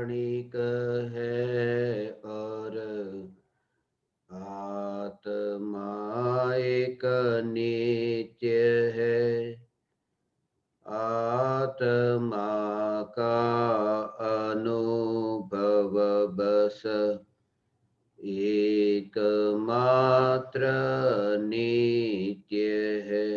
क्षणिक है और आत्मा एक नित्य है। आत्मा का अनुभव बस एकमात्र नित्य है।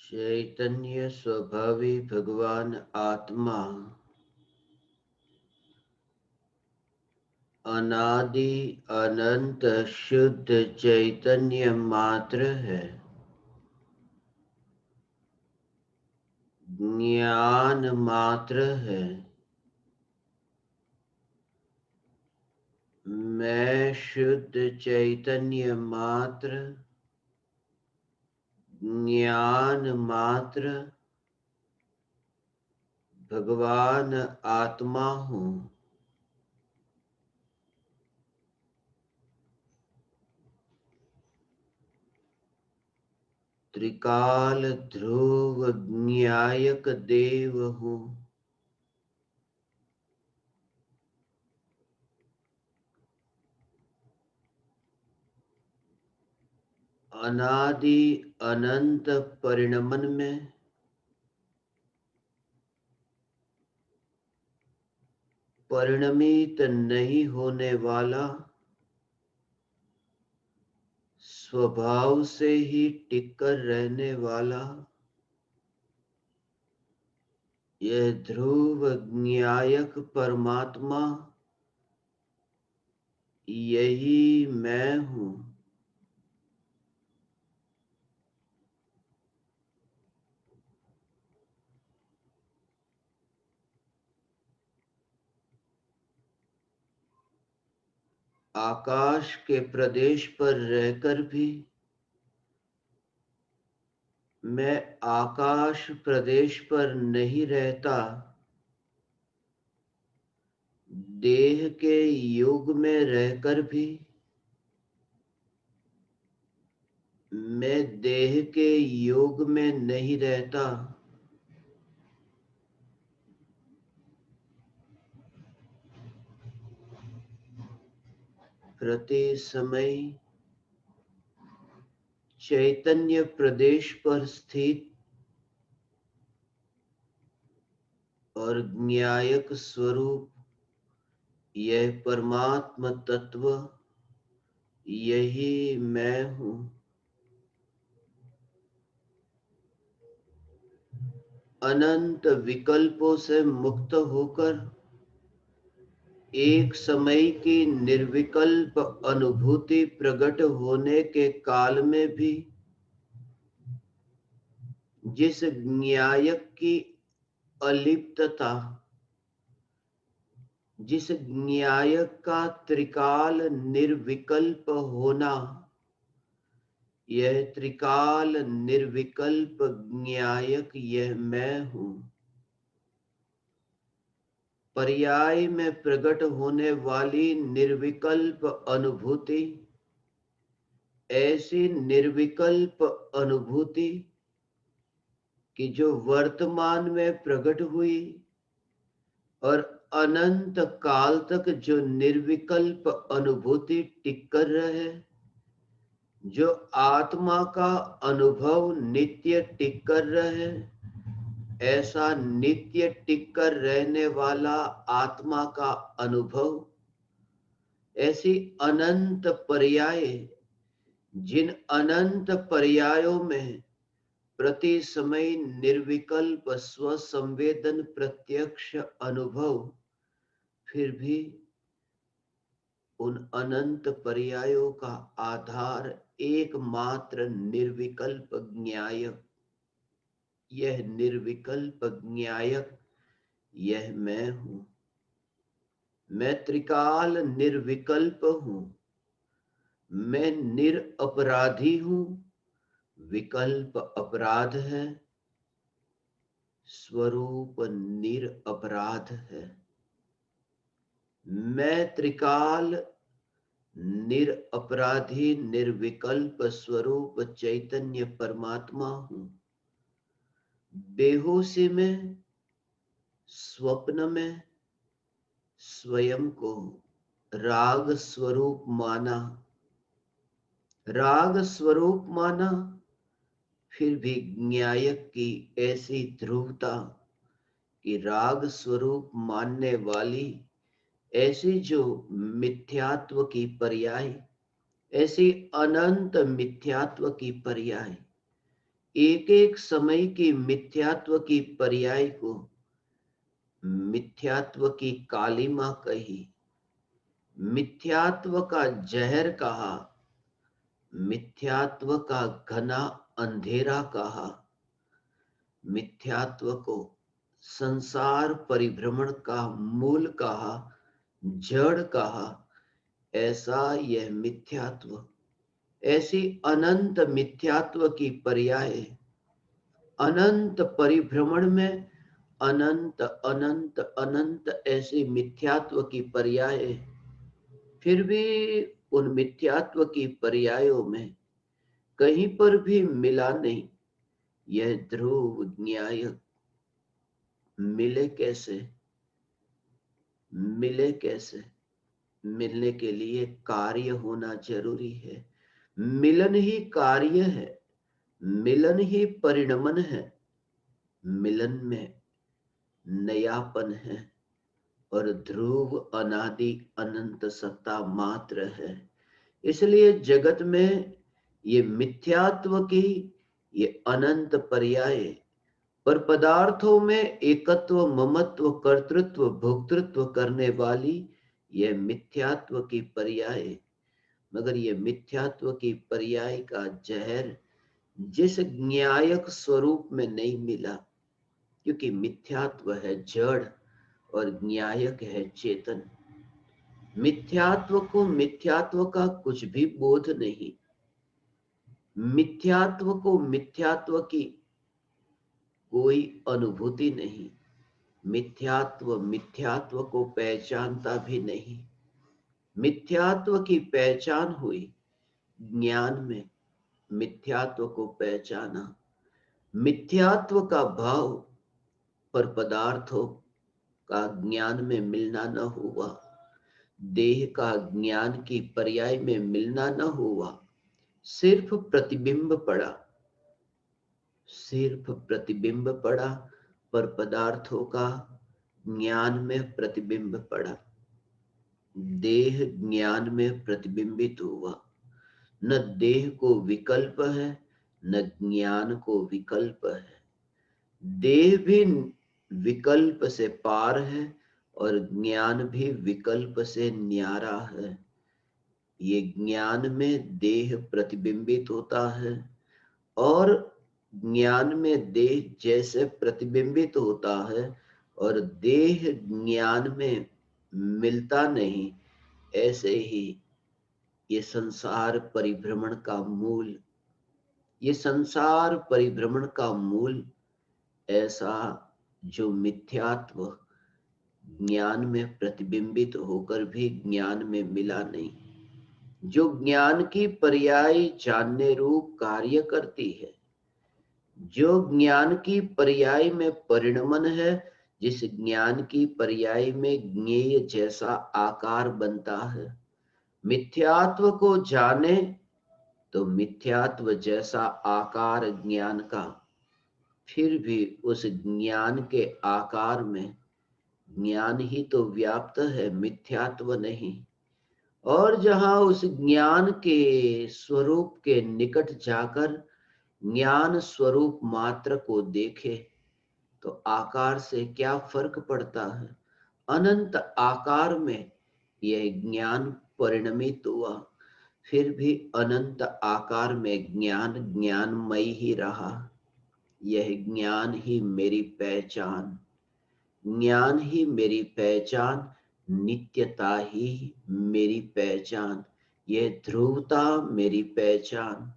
चैतन्य स्वभावी भगवान आत्मा अनादि अनंत शुद्ध चैतन्य मात्र है। ज्ञान मात्र है। मैं शुद्ध चैतन्य मात्र, ज्ञान मात्र भगवान आत्मा हूँ। त्रिकाल ध्रुव न्यायक देव हूँ। अनादि अनंत परिणमन में परिणमित नहीं होने वाला, स्वभाव से ही टिककर रहने वाला यह ध्रुव न्यायक परमात्मा यही मैं हूँ। आकाश के प्रदेश पर रहकर भी मैं आकाश प्रदेश पर नहीं रहता। देह के युग में रहकर भी मैं देह के योग में नहीं रहता। प्रति समय चैतन्य प्रदेश पर स्थित और न्यायक स्वरूप यह परमात्म तत्व यही मैं हूँ। अनंत विकल्पों से मुक्त होकर एक समय की निर्विकल्प अनुभूति प्रकट होने के काल में भी जिस न्यायक की अलिप्तता, जिस न्यायक का त्रिकाल निर्विकल्प होना, यह त्रिकाल निर्विकल्प न्यायक यह मैं हूँ। पर्याय में प्रकट होने वाली निर्विकल्प अनुभूति ऐसी निर्विकल्प अनुभूति कि जो वर्तमान में प्रकट हुई और अनंत काल तक जो निर्विकल्प अनुभूति टिक कर रहे, जो आत्मा का अनुभव नित्य टिक कर रहे, ऐसा नित्य टिक कर रहने वाला आत्मा का अनुभव, ऐसी अनंत पर्याय, जिन अनंत पर्यायों में प्रति समय निर्विकल्प स्वसंवेदन प्रत्यक्ष अनुभव, फिर भी उन अनंत पर्यायों का आधार एकमात्र निर्विकल्प ज्ञायक, यह निर्विकल्प ज्ञायक यह मैं हूं। मैं त्रिकाल निर्विकल्प हूं। मैं निरपराधी हूं। विकल्प अपराध है, स्वरूप निरपराध है। मैं त्रिकाल निरपराधी निर्विकल्प स्वरूप चैतन्य परमात्मा हूं। बेहोशी में, स्वप्न में स्वयं को राग स्वरूप माना, राग स्वरूप माना, फिर भी ज्ञायक की ऐसी ध्रुवता कि राग स्वरूप मानने वाली ऐसी जो मिथ्यात्व की पर्याय, ऐसी अनंत मिथ्यात्व की पर्याय, एक एक समय की मिथ्यात्व की पर्याय को मिथ्यात्व की कालिमा कही, मिथ्यात्व का जहर कहा, मिथ्यात्व का घना अंधेरा कहा, मिथ्यात्व को संसार परिभ्रमण का मूल कहा, जड़ कहा। ऐसा यह मिथ्यात्व, ऐसी अनंत मिथ्यात्व की पर्याय, अनंत परिभ्रमण में अनंत अनंत अनंत ऐसी मिथ्यात्व की पर्याय, फिर भी उन मिथ्यात्व की पर्यायों में कहीं पर भी मिला नहीं। यह ध्रुव न्याय मिले कैसे? मिले कैसे? मिलने के लिए कार्य होना जरूरी है। मिलन ही कार्य है, मिलन ही परिणमन है, मिलन में नयापन है और ध्रुव अनादि अनंत सत्ता मात्र है। इसलिए जगत में ये मिथ्यात्व की ये अनंत पर्याय, पर पदार्थों में एकत्व, ममत्व, कर्तृत्व, भोक्तृत्व करने वाली यह मिथ्यात्व की पर्याय, मगर ये मिथ्यात्व की पर्याय का जहर जिस न्यायक स्वरूप में नहीं मिला, क्योंकि मिथ्यात्व है जड़ और न्यायक है चेतन। मिथ्यात्व को मिथ्यात्व का कुछ भी बोध नहीं, मिथ्यात्व को मिथ्यात्व की कोई अनुभूति नहीं, मिथ्यात्व मिथ्यात्व को पहचानता भी नहीं। मिथ्यात्व की पहचान हुई ज्ञान में, मिथ्यात्व को पहचाना, मिथ्यात्व का भाव पर पदार्थों का ज्ञान में मिलना न हुआ, देह का ज्ञान की पर्याय में मिलना न हुआ, सिर्फ प्रतिबिंब पड़ा, सिर्फ प्रतिबिंब पड़ा, पर पदार्थों का ज्ञान में प्रतिबिंब पड़ा, देह ज्ञान में प्रतिबिंबित हुआ। न देह को विकल्प है, न ज्ञान को विकल्प है। देह भी विकल्प से पार है और ज्ञान भी विकल्प से न्यारा है। ये ज्ञान में देह प्रतिबिंबित होता है और ज्ञान में देह जैसे प्रतिबिंबित होता है और देह ज्ञान में मिलता नहीं, ऐसे ही ये संसार परिभ्रमण का मूल, ये संसार परिभ्रमण का मूल ऐसा जो मिथ्यात्व ज्ञान में प्रतिबिंबित होकर भी ज्ञान में मिला नहीं, जो ज्ञान की पर्याय जानने रूप कार्य करती है, जो ज्ञान की पर्याय में परिणमन है, जिस ज्ञान की पर्याय में ज्ञेय जैसा आकार बनता है। मिथ्यात्व को जाने तो मिथ्यात्व जैसा आकार ज्ञान का, फिर भी उस ज्ञान के आकार में ज्ञान ही तो व्याप्त है, मिथ्यात्व नहीं। और जहां उस ज्ञान के स्वरूप के निकट जाकर ज्ञान स्वरूप मात्र को देखे तो आकार से क्या फर्क पड़ता है? अनंत आकार में यह ज्ञान परिणमित हुआ। फिर भी अनंत आकार में ज्ञान ज्ञानमय ही रहा। यह ज्ञान ही मेरी पहचान, ज्ञान ही मेरी पहचान, नित्यता ही मेरी पहचान, यह ध्रुवता मेरी पहचान।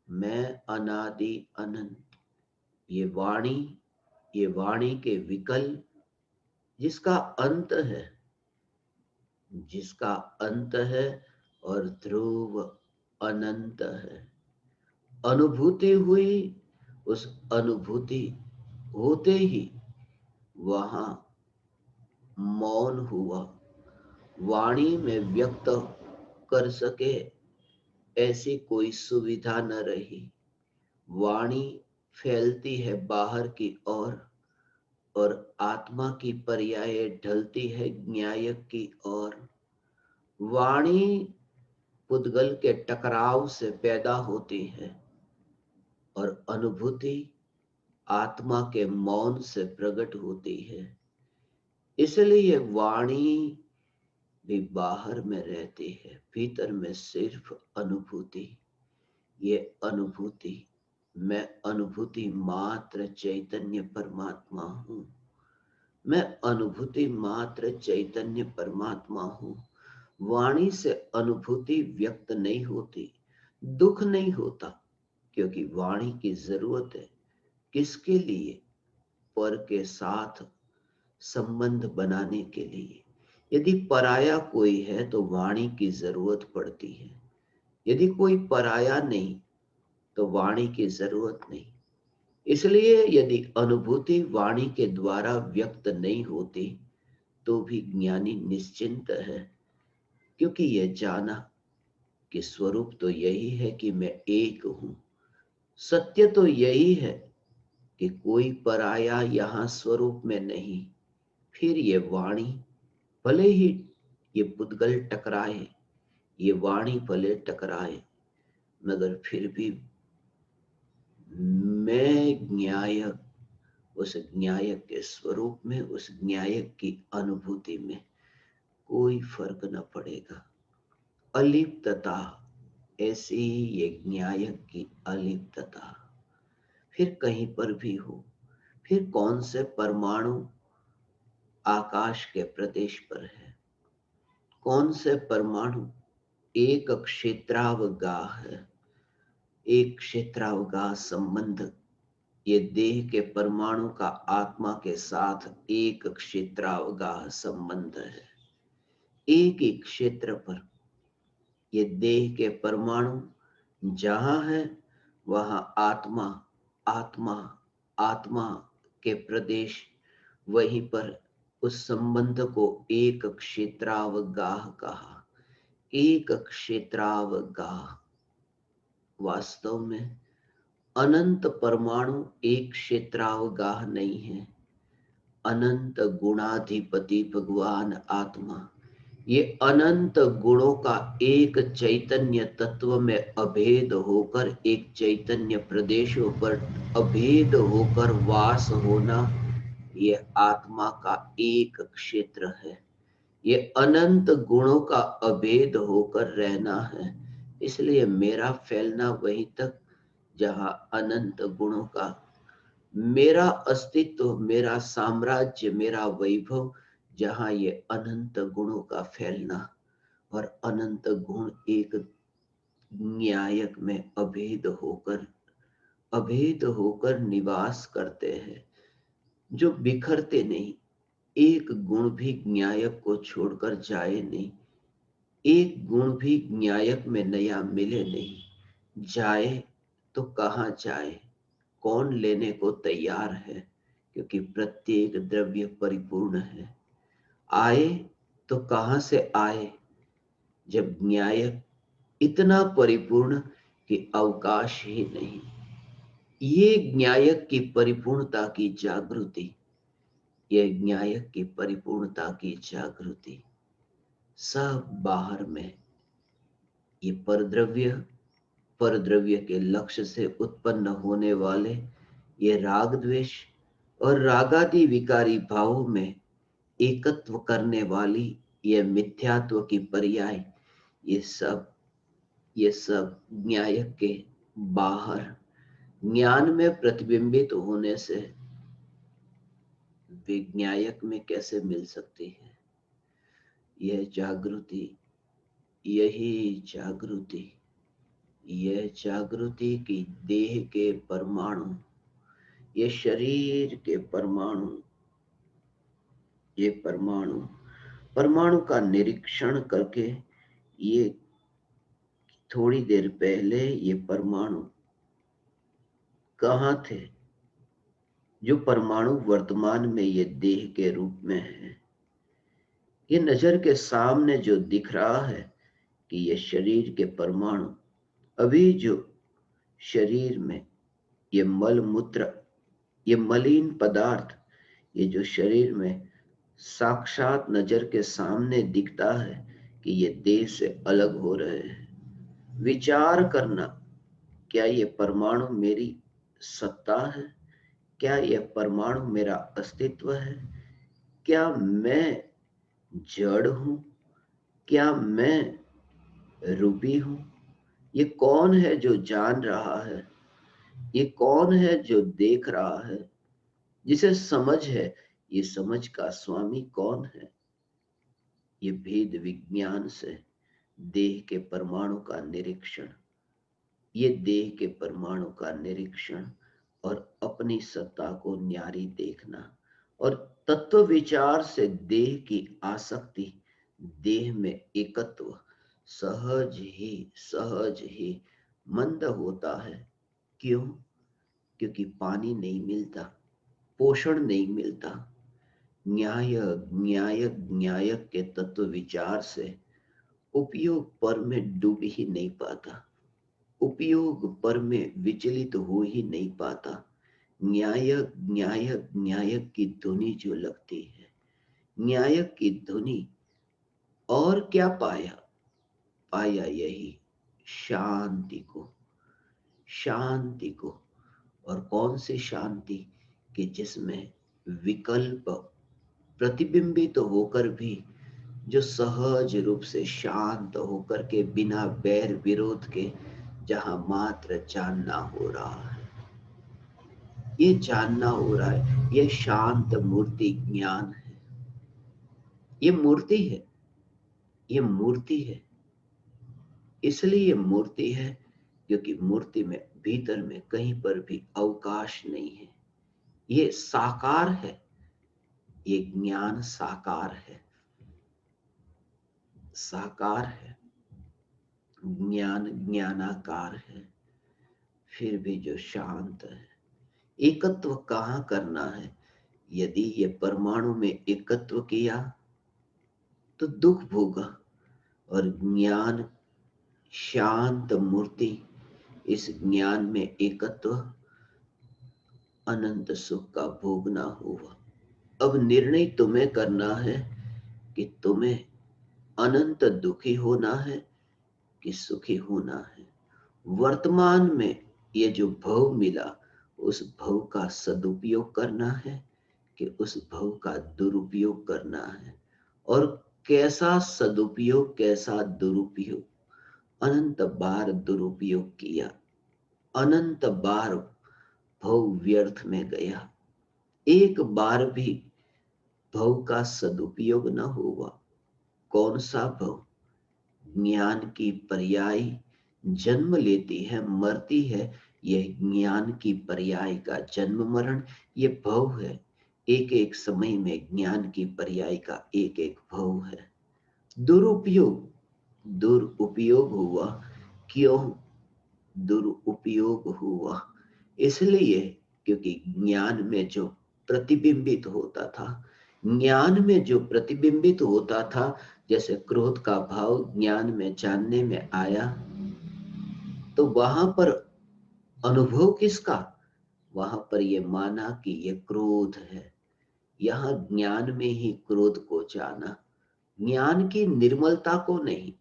मैं अनादि अनंत, ये वाणी के विकल्प जिसका अंत है, जिसका अंत है, और ध्रुव अनंत है। अनुभूति हुई, उस अनुभूति होते ही वहां मौन हुआ। वाणी में व्यक्त कर सके ऐसी कोई सुविधा न रही। वाणी फैलती है बाहर की ओर, और आत्मा की पर्याय ढलती है न्यायक की ओर। वाणी पुद्गल के टकराव से पैदा होती है, और अनुभूति आत्मा के मौन से प्रकट होती है। इसलिए वाणी भी बाहर में रहती है, भीतर में सिर्फ अनुभूति। ये अनुभूति, मैं अनुभूति मात्र चैतन्य परमात्मा हूं। मैं अनुभूति मात्र चैतन्य परमात्मा हूं। वाणी से अनुभूति व्यक्त नहीं होती, दुख नहीं होता, क्योंकि वाणी की जरूरत है किसके लिए? पर के साथ संबंध बनाने के लिए। यदि पराया कोई है तो वाणी की जरूरत पड़ती है। यदि कोई पराया नहीं तो वाणी की जरूरत नहीं। इसलिए यदि अनुभूति वाणी के द्वारा व्यक्त नहीं होती तो भी ज्ञानी निश्चिंत है, क्योंकि यह जाना कि स्वरूप तो यही है कि मैं एक हूं। सत्य तो यही है कि कोई पराया यहां स्वरूप में नहीं। फिर ये वाणी भले ही ये पुद्गल टकराए, ये वाणी भले टकराए, मगर फिर भी मैं न्यायक, उस न्यायक के स्वरूप में, उस न्यायक की अनुभूति में कोई फर्क न पड़ेगा। अलिप्तता, ऐसी ही ये न्यायक की अलिप्तता फिर कहीं पर भी हो। फिर कौन से परमाणु आकाश के प्रदेश पर है, कौन से परमाणु एक क्षेत्रावगाह है। एक क्षेत्रावगाह संबंध, ये देह के परमाणु का आत्मा के साथ एक क्षेत्रावगाह संबंध है। एक ही क्षेत्र पर ये देह के परमाणु जहां है वहां आत्मा, आत्मा, आत्मा के प्रदेश, वहीं पर उस संबंध को एक क्षेत्रावगाह कहा। एक क्षेत्रावगाह। वास्तव में अनंत परमाणु एक क्षेत्रावगाह नहीं है। अनंत गुणाधिपति भगवान आत्मा, ये अनंत गुणों का एक चैतन्य तत्व में अभेद होकर, एक चैतन्य प्रदेशों पर अभेद होकर वास होना, ये आत्मा का एक क्षेत्र है। ये अनंत गुणों का अभेद होकर रहना है। इसलिए मेरा फैलना वहीं तक जहां अनंत गुणों का, मेरा अस्तित्व, मेरा साम्राज्य, मेरा वैभव, जहां ये अनंत गुणों का फैलना, और अनंत गुण एक न्यायक में अभेद होकर निवास करते हैं, जो बिखरते नहीं। एक गुण भी न्यायक को छोड़कर जाए नहीं, एक गुण भी न्यायक में नया मिले नहीं। जाए तो कहां जाए, कौन लेने को तैयार है, क्योंकि प्रत्येक द्रव्य परिपूर्ण है। आए तो कहां से आए, जब न्यायक इतना परिपूर्ण कि अवकाश ही नहीं। ये न्यायक की परिपूर्णता की जागृति, ये न्यायक की परिपूर्णता की जागृति सब बाहर में। ये परद्रव्य के लक्ष्य से उत्पन्न होने वाले ये राग द्वेष और रागादि विकारी भावों में एकत्व करने वाली ये मिथ्यात्व की पर्याय, ये सब ये सब न्यायक के बाहर ज्ञान में प्रतिबिंबित होने से विज्ञायक में कैसे मिल सकती है? यह जागृति, यही जागृति, यह जागृति की देह के परमाणु, ये शरीर के परमाणु, ये परमाणु परमाणु का निरीक्षण करके, ये थोड़ी देर पहले ये परमाणु कहाँ थे? जो परमाणु वर्तमान में ये देह के रूप में है, ये नजर के सामने जो दिख रहा है कि ये शरीर के परमाणु, अभी जो शरीर में ये मल मूत्र, ये मलिन पदार्थ, ये जो शरीर में साक्षात नजर के सामने दिखता है कि ये देह से अलग हो रहे हैं, विचार करना, क्या ये परमाणु मेरी सत्ता है? क्या यह परमाणु मेरा अस्तित्व है? क्या मैं जड़ हूं? क्या मैं रूपी हूं? ये कौन है जो जान रहा है? ये कौन है जो देख रहा है? जिसे समझ है, ये समझ का स्वामी कौन है? ये भेद विज्ञान से देह के परमाणु का निरीक्षण, ये देह के परमाणु का निरीक्षण और अपनी सत्ता को न्यारी देखना, और तत्व विचार से देह की आसक्ति, देह में एकत्व सहज ही मंद होता है। क्यों? क्योंकि पानी नहीं मिलता, पोषण नहीं मिलता। न्यायक के तत्व विचार से उपयोग पर में डूब ही नहीं पाता, उपयोग पर में विचलित हो ही नहीं पाता। न्यायक की धुनी जो लगती है, न्यायक की धुनी, और क्या पाया? पाया यही शांति को, शांति को। और कौन सी शांति? कि जिसमें विकल्प प्रतिबिंबित तो होकर भी जो सहज रूप से शांत होकर के बिना बैर विरोध के जहां मात्र जानना हो रहा है, ये जानना हो रहा है, ये शांत मूर्ति ज्ञान है। ये मूर्ति है, ये मूर्ति है। इसलिए ये मूर्ति है क्योंकि मूर्ति में भीतर में कहीं पर भी अवकाश नहीं है। ये साकार है, ये ज्ञान साकार है, साकार है। ज्ञान ज्ञानाकार है, फिर भी जो शांत है। एकत्व कहाँ करना है? यदि ये परमाणु में एकत्व किया तो दुख भोगा, और ज्ञान शांत मूर्ति, इस ज्ञान में एकत्व अनंत सुख का भोगना होगा। अब निर्णय तुम्हें करना है कि तुम्हें अनंत दुखी होना है कि सुखी होना है। वर्तमान में ये जो भव मिला, उस भव का सदुपयोग करना है कि उस भव का दुरुपयोग करना है, और कैसा सदुपयोग कैसा दुरुपयोग। अनंत बार दुरुपयोग किया, अनंत बार भव व्यर्थ में गया, एक बार भी भव का सदुपयोग न हुआ। कौन सा भव? ज्ञान की पर्याय जन्म लेती है, मरती है। यह ज्ञान की पर्याय का जन्म मरण, ये भव है। एक एक समय में ज्ञान की पर्याय का एक एक भव है। दुरुपयोग, दुरुपयोग हुआ। क्यों दुरुपयोग हुआ? इसलिए क्योंकि ज्ञान में जो प्रतिबिंबित होता था, ज्ञान में जो प्रतिबिंबित होता था, जैसे क्रोध का भाव ज्ञान में जानने में आया, तो वहां पर अनुभव किसका? वहां पर ये माना कि ये क्रोध है। यहां ज्ञान में ही क्रोध को जाना, ज्ञान की निर्मलता को नहीं।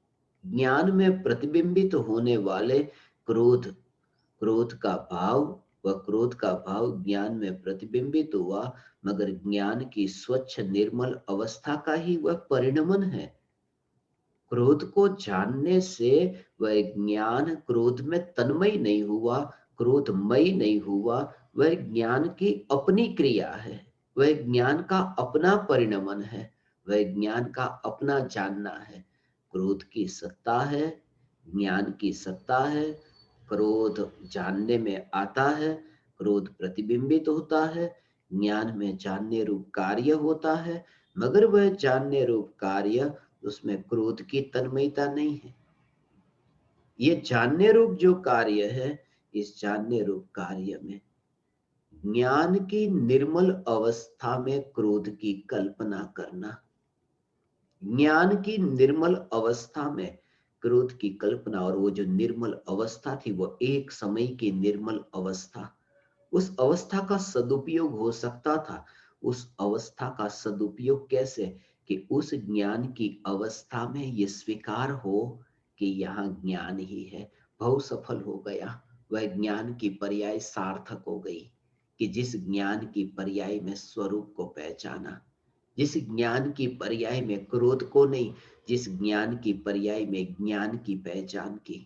ज्ञान में प्रतिबिंबित होने वाले क्रोध, क्रोध का भाव, वह क्रोध का भाव ज्ञान में प्रतिबिंबित हुआ, मगर ज्ञान की स्वच्छ निर्मल अवस्था का ही वह परिणमन है। क्रोध को जानने से वह ज्ञान क्रोध में तन्मय नहीं हुआ, क्रोधमय नहीं हुआ। वह ज्ञान की अपनी क्रिया है, वह ज्ञान का अपना परिणमन है, वह ज्ञान का अपना जानना है। क्रोध की सत्ता है, ज्ञान की सत्ता है। क्रोध जानने में आता है, क्रोध प्रतिबिंबित होता है, ज्ञान में जानने रूप कार्य होता है। मगर वह जानने रूप कार्य, उसमें क्रोध की तन्मयता नहीं है। ये जानने रूप जो कार्य है, इस जानने रूप कार्य में ज्ञान की निर्मल अवस्था में क्रोध की कल्पना करना, ज्ञान की निर्मल अवस्था में क्रोध की कल्पना, और वो जो निर्मल अवस्था थी वो एक समय की निर्मल अवस्था, उस अवस्था का सदुपयोग हो सकता था। उस अवस्था का सदुपयोग कैसे? कि उस ज्ञान की अवस्था में ये स्वीकार हो कि यहाँ ज्ञान ही है। भव सफल हो गया, वह ज्ञान की पर्याय सार्थक हो गई कि जिस ज्ञान की पर्याय में स्वरूप को पहचाना, जिस ज्ञान की पर्याय में क्रोध को नहीं, जिस ज्ञान की पर्याय में ज्ञान की पहचान की,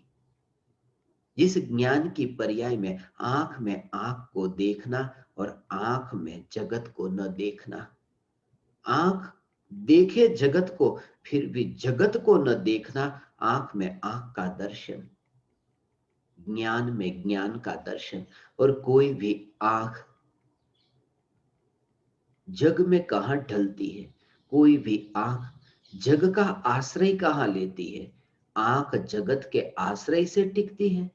जिस ज्ञान की पर्याय में आंख को देखना और आंख में जगत को न देखना, आंख देखे जगत को फिर भी जगत को न देखना, आंख में आंख का दर्शन, ज्ञान में ज्ञान का दर्शन। और कोई भी आंख जग में कहां ढलती है, कोई भी आंख जग का आश्रय कहां लेती है? आंख जगत के आश्रय से टिकती है।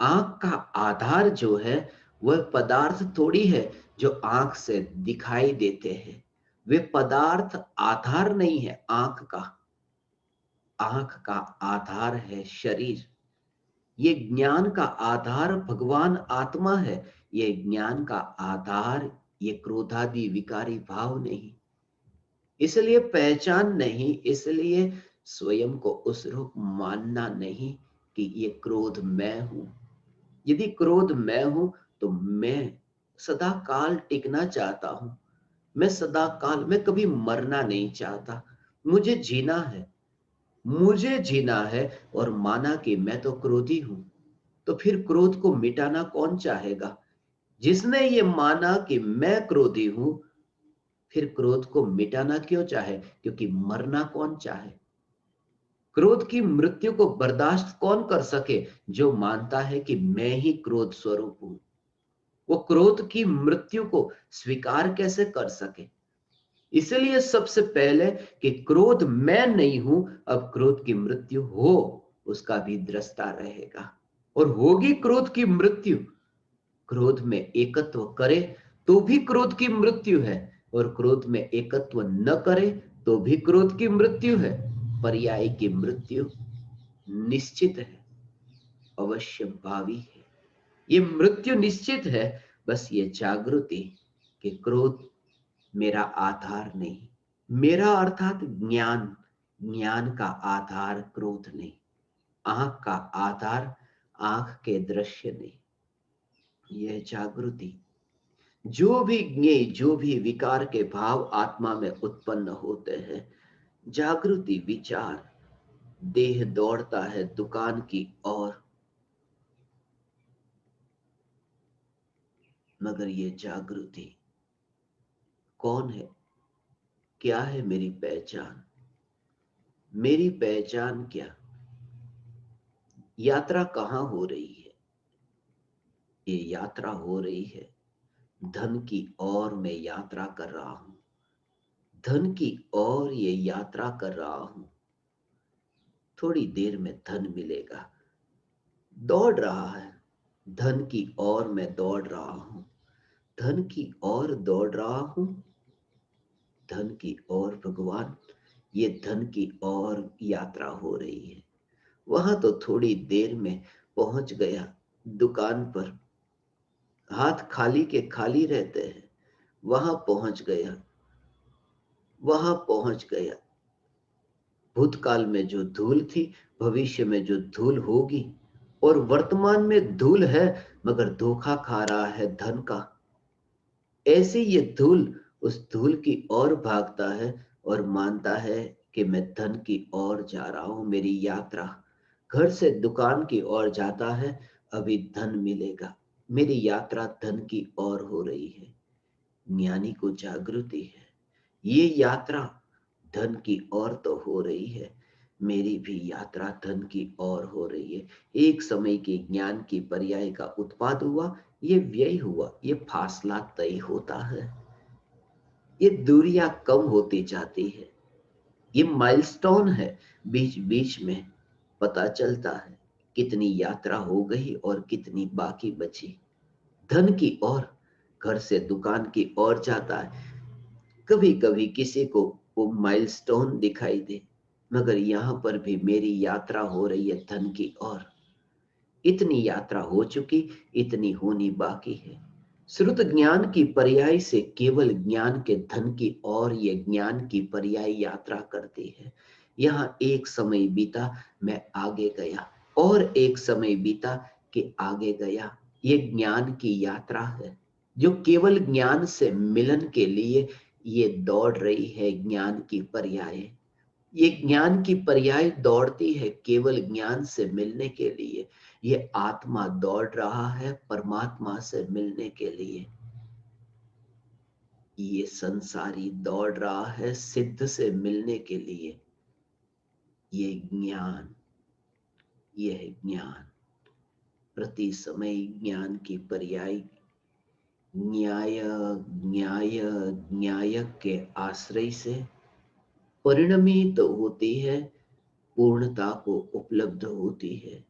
आंख का आधार जो है वह पदार्थ थोड़ी है जो आंख से दिखाई देते हैं, वे पदार्थ आधार नहीं है आंख का। आंख का आधार है शरीर। ये ज्ञान का आधार भगवान आत्मा है। ये ज्ञान का आधार ये क्रोधादि विकारी भाव नहीं। इसलिए पहचान नहीं, इसलिए स्वयं को उस रूप मानना नहीं कि ये क्रोध मैं हूं। यदि क्रोध मैं हूं तो मैं सदा काल टिकना चाहता हूं, मैं सदा काल, मैं कभी मरना नहीं चाहता। मुझे जीना है, मुझे जीना है। और माना कि मैं तो क्रोधी हूं, तो फिर क्रोध को मिटाना कौन चाहेगा? जिसने ये माना कि मैं क्रोधी हूं, फिर क्रोध को मिटाना क्यों चाहे? क्योंकि मरना कौन चाहे? क्रोध की मृत्यु को बर्दाश्त कौन कर सके? जो मानता है कि मैं ही क्रोध स्वरूप हूं। वो क्रोध की मृत्यु को स्वीकार कैसे कर सके? इसलिए सबसे पहले कि क्रोध मैं नहीं हूं, अब क्रोध की मृत्यु हो उसका भी दृष्टा रहेगा। और होगी क्रोध की मृत्यु। क्रोध में एकत्व करे तो भी क्रोध की मृत्यु है, और क्रोध में एकत्व न करे तो भी क्रोध की मृत्यु है। पर्याय की मृत्यु निश्चित है, अवश्य भावी है। ये मृत्यु निश्चित है। बस ये जागृति कि क्रोध मेरा आधार नहीं, मेरा अर्थात ज्ञान, ज्ञान का आधार क्रोध नहीं, आंख का आधार आंख के दृश्य नहीं। यह जागृति, जो भी ज्ञेय, जो भी विकार के भाव आत्मा में उत्पन्न होते हैं, जागृति विचार, देह दौड़ता है दुकान की ओर, मगर ये जागृति कौन है? क्या है मेरी पहचान? मेरी पहचान क्या? यात्रा कहां हो रही है? ये यात्रा हो रही है धन की ओर। मैं यात्रा कर रहा हूं, धन की ओर ये यात्रा कर रहा हूं। थोड़ी देर में धन मिलेगा, दौड़ रहा है धन की ओर, मैं दौड़ रहा हूं, धन की ओर दौड़ रहा हूं, धन की ओर भगवान। ये धन की ओर यात्रा हो रही है। वहां तो थोड़ी देर में पहुंच गया दुकान पर, हाथ खाली के खाली रहते हैं। वहां पहुंच गया, वहां पहुंच गया। भूतकाल में जो धूल थी, भविष्य में जो धूल होगी, और वर्तमान में धूल है मगर धोखा खा रहा है धन का। ऐसे ये धूल उस धूल की ओर भागता है और मानता है कि मैं धन की ओर जा रहा हूं। मेरी यात्रा घर से दुकान की ओर जाता है, अभी धन मिलेगा। मेरी यात्रा धन की ओर हो रही है। ज्ञानी को जागृति है, ये यात्रा धन की ओर तो हो रही है, मेरी भी यात्रा धन की ओर हो रही है। एक समय के ज्ञान की पर्याय का उत्पाद हुआ, ये व्यय हुआ, ये फासला तय होता है, ये दूरियां कम होती जाती है, ये माइलस्टोन है। बीच बीच में पता चलता है कितनी यात्रा हो गई और कितनी बाकी बची। धन की ओर, घर से दुकान की ओर जाता है। कभी कभी किसी को वो माइलस्टोन दिखाई दे, मगर यहां पर भी मेरी यात्रा हो रही है धन की ओर। इतनी यात्रा हो चुकी, इतनी होनी बाकी है। श्रुत ज्ञान की पर्याय से केवल ज्ञान के धन की ओर ये ज्ञान की पर्याय यात्रा करती है। यहाँ एक समय बीता, मैं आगे गया, और एक समय बीता कि आगे गया। ये ज्ञान की यात्रा है, जो केवल ज्ञान से मिलन के लिए ये दौड़ रही है। ज्ञान की पर्याय, ये ज्ञान की पर्याय दौड़ती है केवल ज्ञान से मिलने के लिए। ये आत्मा दौड़ रहा है परमात्मा से मिलने के लिए। ये संसारी दौड़ रहा है सिद्ध से मिलने के लिए। ये ज्ञान, यह ज्ञान प्रति समय ज्ञान की पर्याय न्याय, न्याय, न्यायक के आश्रय से परिणमित होती है, पूर्णता को उपलब्ध होती है।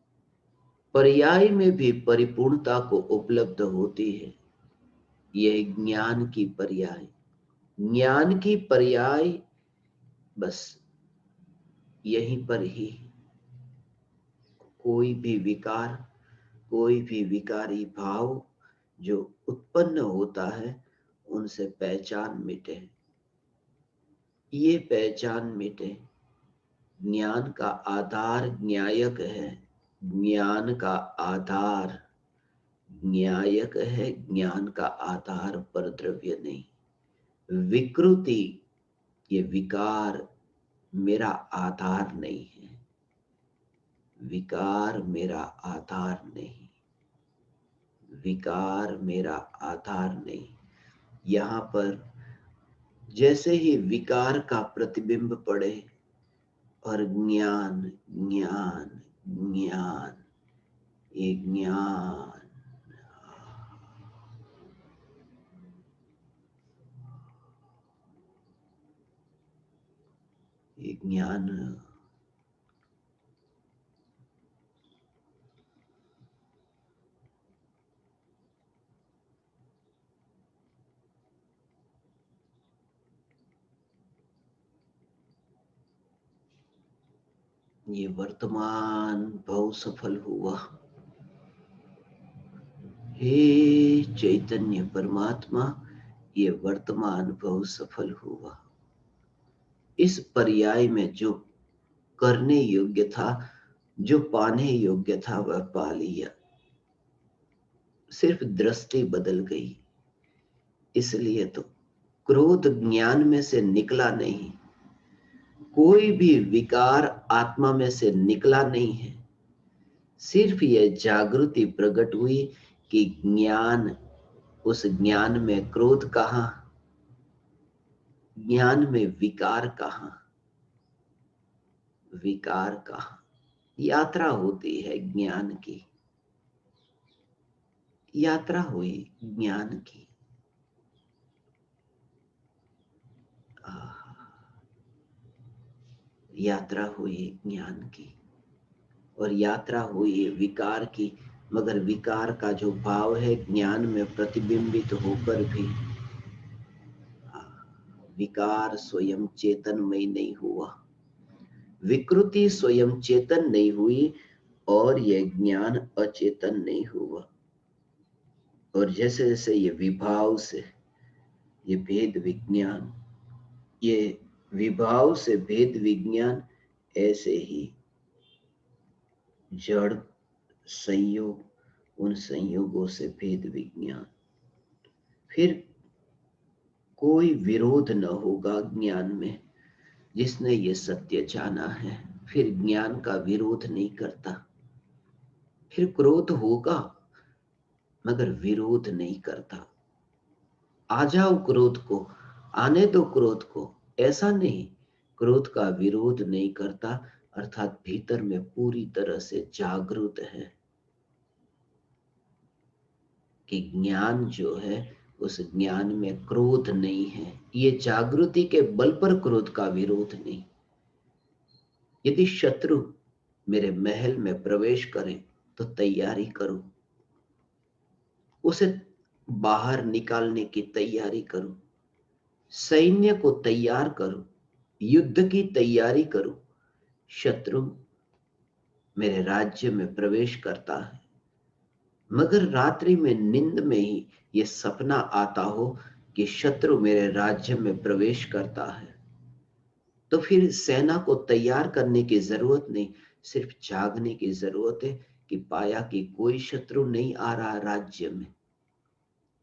पर्याय में भी परिपूर्णता को उपलब्ध होती है। यह ज्ञान की पर्याय, ज्ञान की पर्याय बस यहीं पर ही। कोई भी विकार, कोई भी विकारी भाव जो उत्पन्न होता है, उनसे पहचान मिटे, ये पहचान मिटे। ज्ञान का आधार न्यायक है, ज्ञान का आधार न्यायक है, ज्ञान का आधार पर द्रव्य नहीं। विकृति, ये विकार मेरा आधार नहीं है, विकार मेरा आधार नहीं, विकार मेरा आधार नहीं। यहाँ पर जैसे ही विकार का प्रतिबिंब पड़े और ज्ञान, ज्ञान, ज्ञान, ये ज्ञान, ये ज्ञान ये वर्तमान भव सफल हुआ। हे चैतन्य परमात्मा, ये वर्तमान भव सफल हुआ। इस पर्याय में जो करने योग्य था, जो पाने योग्य था, वह पा लिया। सिर्फ दृष्टि बदल गई। इसलिए तो क्रोध ज्ञान में से निकला नहीं, कोई भी विकार आत्मा में से निकला नहीं है। सिर्फ यह जागृति प्रकट हुई कि ज्ञान, उस ज्ञान में क्रोध कहां, ज्ञान में विकार कहां, विकार कहां। यात्रा होती है ज्ञान की, यात्रा हुई ज्ञान की। यात्रा हुई ज्ञान की, और यात्रा हुई विकार की। मगर विकार का जो भाव है ज्ञान में प्रतिबिंबित होकर भी विकार स्वयं चेतनमय नहीं हुआ, विकृति स्वयं चेतन नहीं हुई, और यह ज्ञान अचेतन नहीं हुआ। और जैसे जैसे ये विभाव से, ये भेद विज्ञान, ये विभाव से भेद विज्ञान, ऐसे ही जड़ संयोग, उन संयोगों से भेद विज्ञान। फिर कोई विरोध न होगा ज्ञान में। जिसने ये सत्य जाना है फिर ज्ञान का विरोध नहीं करता। फिर क्रोध होगा मगर विरोध नहीं करता। आ जाओ क्रोध को, आने दो क्रोध को, ऐसा नहीं। क्रोध का विरोध नहीं करता, अर्थात भीतर में पूरी तरह से जागरूक है कि ज्ञान जो है उस ज्ञान में क्रोध नहीं है। ये जागृति के बल पर क्रोध का विरोध नहीं। यदि शत्रु मेरे महल में प्रवेश करे तो तैयारी करो, उसे बाहर निकालने की तैयारी करो, सैन्य को तैयार करो, युद्ध की तैयारी करो। शत्रु मेरे राज्य में प्रवेश करता है, मगर रात्रि में नींद में ही यह सपना आता हो कि शत्रु मेरे राज्य में प्रवेश करता है, तो फिर सेना को तैयार करने की जरूरत नहीं, सिर्फ जागने की जरूरत है कि पाया कि कोई शत्रु नहीं आ रहा राज्य में।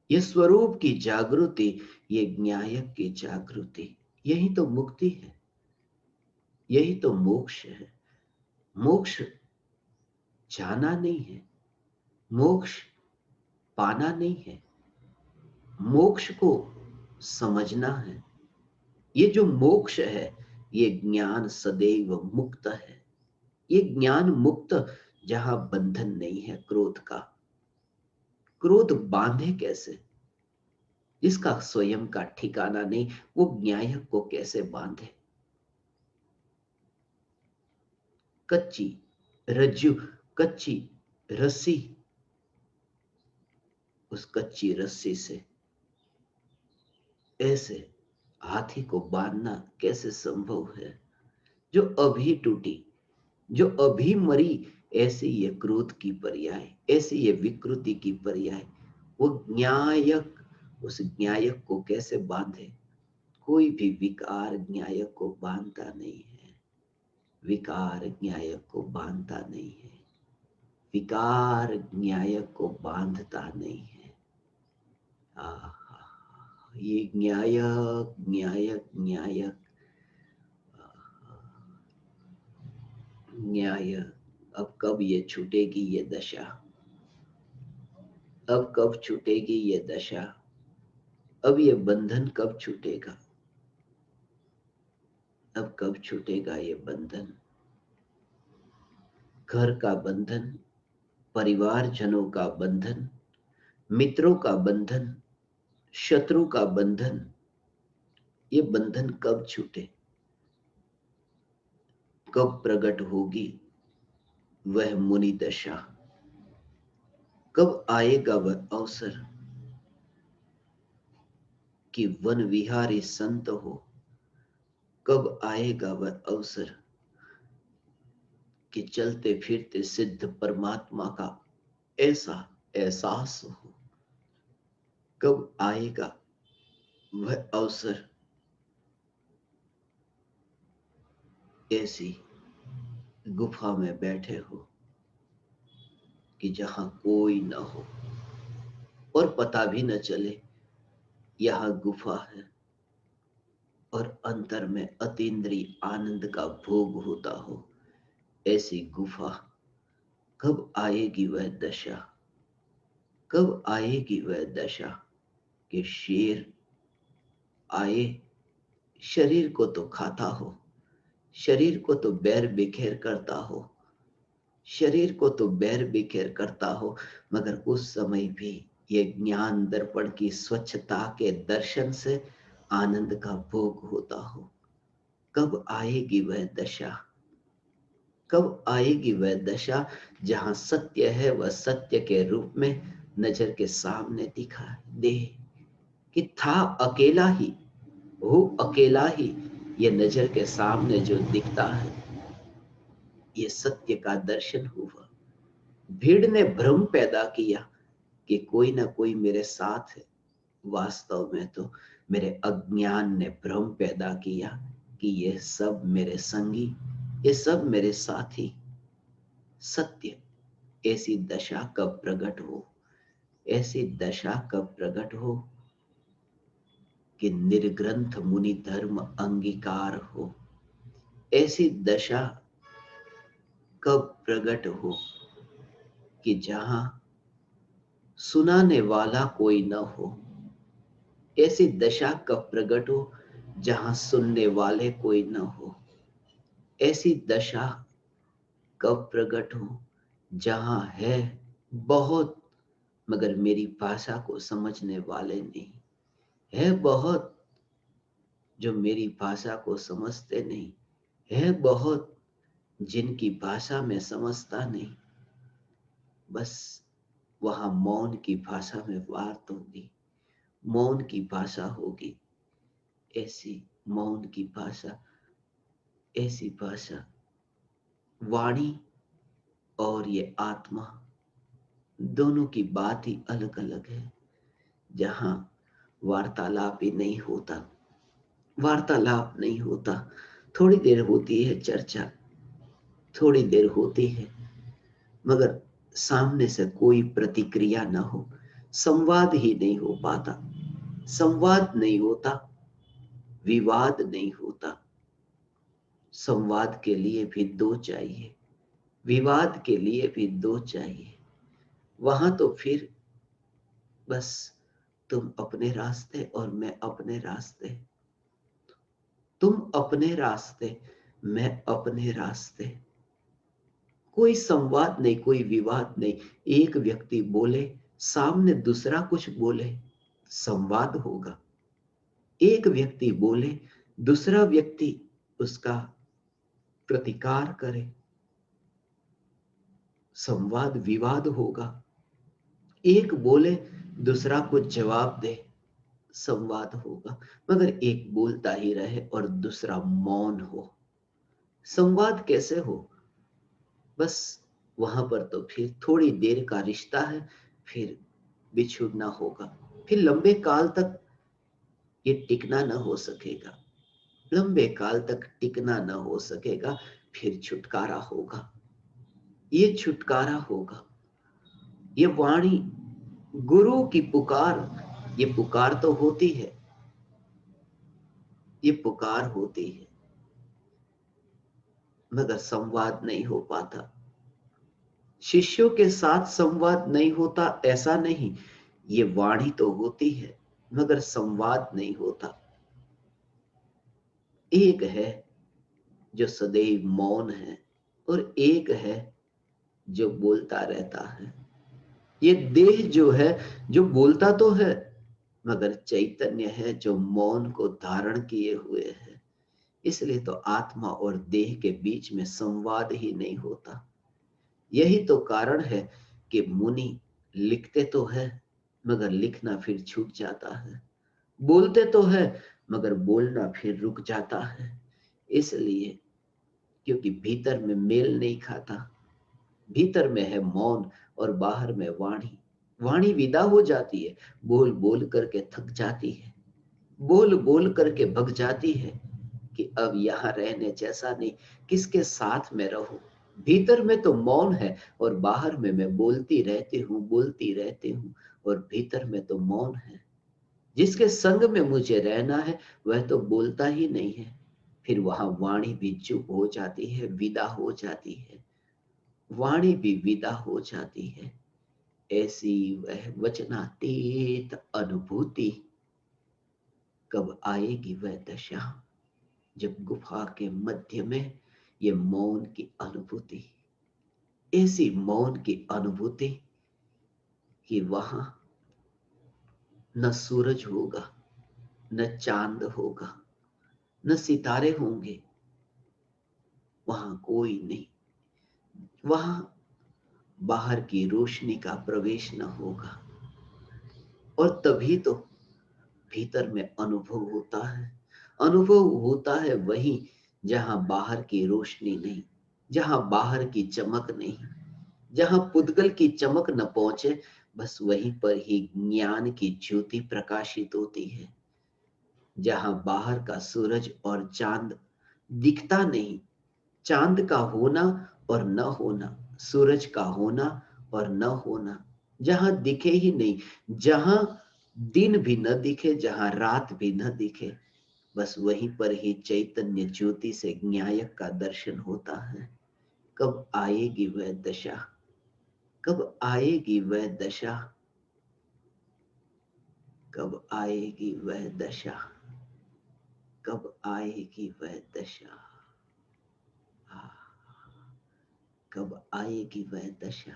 ये स्वरूप की जागृति, ये न्यायक की जागृति, यही तो मुक्ति है, यही तो मोक्ष है। मोक्ष जाना नहीं है, मोक्ष पाना नहीं है, मोक्ष को समझना है। ये जो मोक्ष है ये ज्ञान सदैव मुक्त है। ये ज्ञान मुक्त जहां बंधन नहीं है क्रोध का। क्रोध बांधे कैसे, जिसका स्वयं का ठिकाना नहीं, वो न्यायक को कैसे बांधे। कच्ची रज्जू, कच्ची रस्सी, उस कच्ची रस्सी से ऐसे हाथी को बांधना कैसे संभव है। जो अभी टूटी, जो अभी मरी, ऐसी ये क्रोध की पर्याय, ऐसी ये विकृति की पर्याय, वो न्यायक उस न्यायक को कैसे बांधे। कोई भी विकार न्यायक को बांधता नहीं है, विकार न्यायक को बांधता नहीं है, विकार न्यायक को बांधता नहीं है। ये न्यायक न्यायक न्यायक न्यायक, अब कब ये छूटेगी ये दशा, अब कब छूटेगी ये दशा, अब ये बंधन कब छूटेगा, अब कब छूटेगा ये बंधन। घर का बंधन, परिवारजनों का बंधन, मित्रों का बंधन, शत्रु का बंधन, ये बंधन कब छूटे, कब प्रकट होगी वह मुनि दशा, कब आएगा वह अवसर कि वन विहारी संत हो, कब आएगा वह अवसर कि चलते फिरते सिद्ध परमात्मा का ऐसा एहसास हो, कब आएगा वह अवसर ऐसी गुफा में बैठे हो कि जहां कोई ना हो और पता भी न चले यहां गुफा है, और अंतर में अतीन्द्रिय आनंद का भोग होता हो। ऐसी गुफा कब आएगी वह दशा, कब आएगी वह दशा कि शेर आए, शरीर को तो खाता हो, शरीर को तो बैर बिखेर करता हो, शरीर को तो बैर बिखेर करता हो, मगर उस समय भी ये ज्ञान दर्पण की स्वच्छता के दर्शन से आनंद का भोग होता हो। कब आएगी वह दशा, कब आएगी वह दशा जहां सत्य है वह सत्य के रूप में नजर के सामने दिखा दे कि था अकेला ही, वो अकेला ही, ये नजर के सामने जो दिखता है ये सत्य का दर्शन हुआ। भीड़ ने भ्रम पैदा किया कि कोई ना कोई मेरे साथ है, वास्तव में तो मेरे अज्ञान ने भ्रम पैदा किया कि ये सब मेरे संगी, ये सब मेरे साथी। सत्य ऐसी दशा कब प्रकट हो, ऐसी दशा कब प्रकट हो कि निर्ग्रंथ मुनि धर्म अंगीकार हो, ऐसी दशा कब प्रकट हो कि जहां सुनाने वाला कोई न हो। ऐसी दशा कब प्रकट हो जहां सुनने वाले कोई न हो। ऐसी दशा कब प्रकट हो जहां है बहुत, मगर मेरी भाषा को समझने वाले नहीं। है बहुत जो मेरी भाषा को समझते नहीं। है बहुत जिनकी भाषा में समझता नहीं। बस वहां मौन की भाषा में बात होगी, मौन की भाषा होगी। ऐसी मौन की भाषा, ऐसी भाषा, वाणी और ये आत्मा दोनों की बात ही अलग अलग है। जहां वार्तालाप ही नहीं होता, वार्तालाप नहीं होता। थोड़ी देर होती है चर्चा, थोड़ी देर होती है, मगर सामने से कोई प्रतिक्रिया ना हो, संवाद ही नहीं हो पाता। संवाद नहीं होता, विवाद नहीं होता। संवाद के लिए भी दो चाहिए, विवाद के लिए भी दो चाहिए। वहां तो फिर बस तुम अपने रास्ते और मैं अपने रास्ते, तुम अपने रास्ते मैं अपने रास्ते। कोई संवाद नहीं, कोई विवाद नहीं। एक व्यक्ति बोले, सामने दूसरा कुछ बोले, संवाद होगा। एक व्यक्ति बोले, दूसरा व्यक्ति उसका प्रतिकार करे, संवाद विवाद होगा। एक बोले, दूसरा कुछ जवाब दे, संवाद होगा। मगर एक बोलता ही रहे और दूसरा मौन हो, संवाद कैसे हो? बस वहां पर तो फिर थोड़ी देर का रिश्ता है, फिर बिछुड़ना होगा। फिर लंबे काल तक ये टिकना न हो सकेगा, लंबे काल तक टिकना न हो सकेगा। फिर छुटकारा होगा, ये छुटकारा होगा। ये वाणी, गुरु की पुकार, ये पुकार तो होती है, ये पुकार होती है, मगर संवाद नहीं हो पाता। शिष्यों के साथ संवाद नहीं होता ऐसा नहीं, ये वाणी तो होती है मगर संवाद नहीं होता। एक है जो सदैव मौन है और एक है जो बोलता रहता है। ये देह जो है, जो बोलता तो है, मगर चैतन्य है जो मौन को धारण किए हुए है। इसलिए तो आत्मा और देह के बीच में संवाद ही नहीं होता। यही तो कारण है कि मुनि लिखते तो है मगर लिखना फिर छूट जाता है, बोलते तो है मगर बोलना फिर रुक जाता है। इसलिए क्योंकि भीतर में मेल नहीं खाता। भीतर में है मौन और बाहर में वाणी। वाणी विदा हो जाती है, बोल बोल करके थक जाती है, बोल बोल करके भग जाती है कि अब यहां रहने जैसा नहीं, किसके साथ में रहूं। भीतर में तो मौन है और बाहर में मैं बोलती रहती हूँ, बोलती रहती हूँ, और भीतर में तो मौन है। जिसके संग में मुझे रहना है वह तो बोलता ही नहीं है। फिर वहां वाणी भी चुप हो जाती है, विदा हो जाती है, वाणी भी विदा हो जाती है। ऐसी वह वचनातीत अनुभूति कब आएगी वह दशा, जब गुफा के मध्य में ये मौन की अनुभूति, ऐसी मौन की अनुभूति कि वहां न सूरज होगा, न चांद होगा, न सितारे होंगे, वहां कोई नहीं। वहां बाहर की रोशनी का प्रवेश न होगा। और तभी तो भीतर में अनुभव होता है। अनुभव होता है वहीं जहां बाहर की रोशनी नहीं, जहां बाहर की चमक नहीं, जहां पुद्गल की चमक न पहुंचे, बस वहीं पर ही ज्ञान की ज्योति प्रकाशित होती है। जहां बाहर का सूरज और चांद दिखता नहीं, चांद का होना और न होना, सूरज का होना और न होना, जहां दिखे ही नहीं, जहां दिन भी न दिखे, जहां रात भी न दिखे, बस वहीं पर ही चैतन्य ज्योति से न्यायक का दर्शन होता है। कब आएगी वह दशा, कब आएगी वह दशा, कब आएगी वह दशा, कब आएगी वह दशा, कब आएगी वह दशा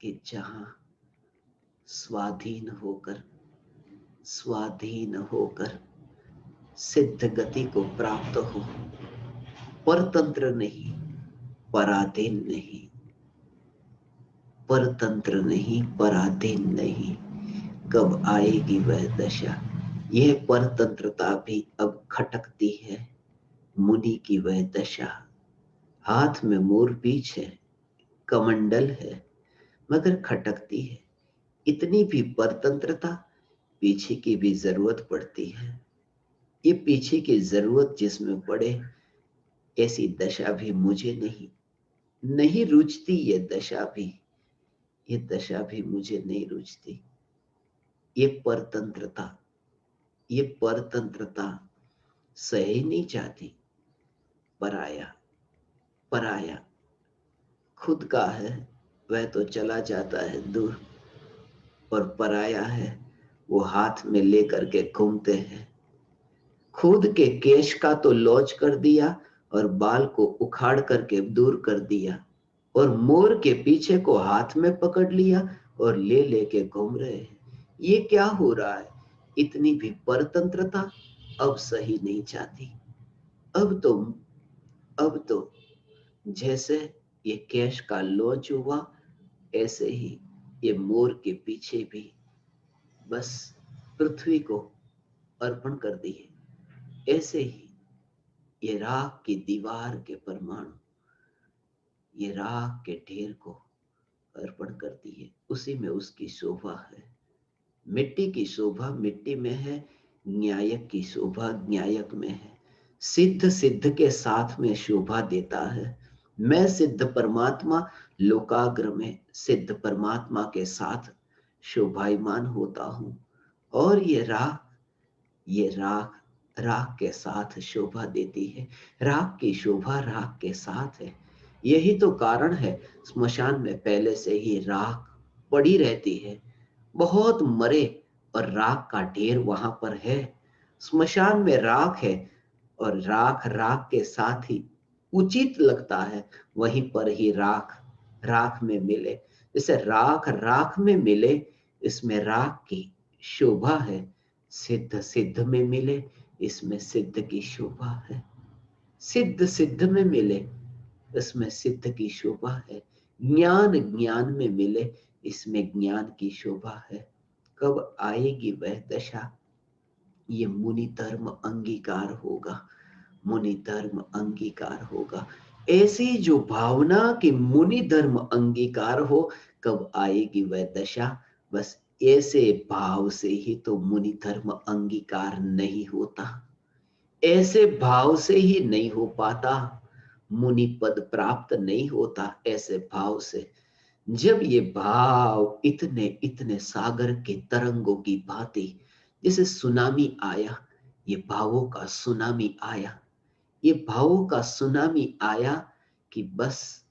कि जहां स्वाधीन होकर सिद्ध गति को प्राप्त हो, परतंत्र नहीं, पराधीन नहीं, परतंत्र नहीं, पराधीन नहीं। कब आएगी वह दशा। यह परतंत्रता भी अब खटकती है। मुनि की वह दशा, हाथ में मोर पीछ है, कमंडल है, मगर खटकती है। इतनी भी परतंत्रता, पीछे की भी जरूरत पड़ती है। ये पीछे की जरूरत जिसमें पड़े, ऐसी दशा भी मुझे नहीं रुचती। ये दशा भी मुझे नहीं रुचती। ये परतंत्रता सह ही नहीं चाहती। पराया खुद का है वह तो चला जाता है दूर, और पराया है वो हाथ में लेकर के घूमते हैं। खुद के केश का तो लॉच कर दिया और बाल को उखाड़ करके दूर कर दिया, और मोर के पीछे को हाथ में पकड़ लिया और ले लेके घूम रहे हैं। ये क्या हो रहा है। इतनी भी परतंत्रता अब सही नहीं चाहती। अब तो जैसे ये केश का लॉच हुआ, ऐसे ही ये मोर के पीछे भी बस पृथ्वी को अर्पण कर दी है। ऐसे ही ये राख की दीवार के परमाणु ये राख के ढेर को अर्पण करती है। उसी में उसकी शोभा है। मिट्टी की शोभा मिट्टी में है, न्यायक की शोभा न्यायक में है। सिद्ध के साथ में शोभा देता है। मैं सिद्ध परमात्मा लोकाग्र में सिद्ध परमात्मा के साथ शोभायमान होता हूं, और ये राख के साथ शोभा देती है। राख की शोभा राख के साथ है। यही तो कारण है स्मशान में पहले से ही राख पड़ी रहती है। बहुत मरे और राख का ढेर वहां पर है। स्मशान में राख है और राख के साथ ही उचित लगता है वहीं पर ही राख में मिले। जैसे राख में मिले, इसमें राख की शोभा है। सिद्ध में मिले, इसमें सिद्ध की शोभा है। सिद्ध में मिले, इसमें सिद्ध की शोभा है। ज्ञान में मिले, इसमें ज्ञान की शोभा है। कब आएगी वह दशा, ये मुनि धर्म अंगीकार होगा। मुनि धर्म अंगीकार होगा। ऐसी जो भावना कि मुनि धर्म अंगीकार हो, कब आएगी वह दशा। बस ऐसे भाव से ही तो मुनि धर्म अंगीकार नहीं होता। ऐसे भाव से ही नहीं हो पाता। मुनि पद प्राप्त नहीं होता ऐसे भाव से। जब ये भाव इतने इतने सागर के तरंगों की भांति, जैसे सुनामी आया, ये भावों का सुनामी आया, ये भावों का सुनामी आया कि बस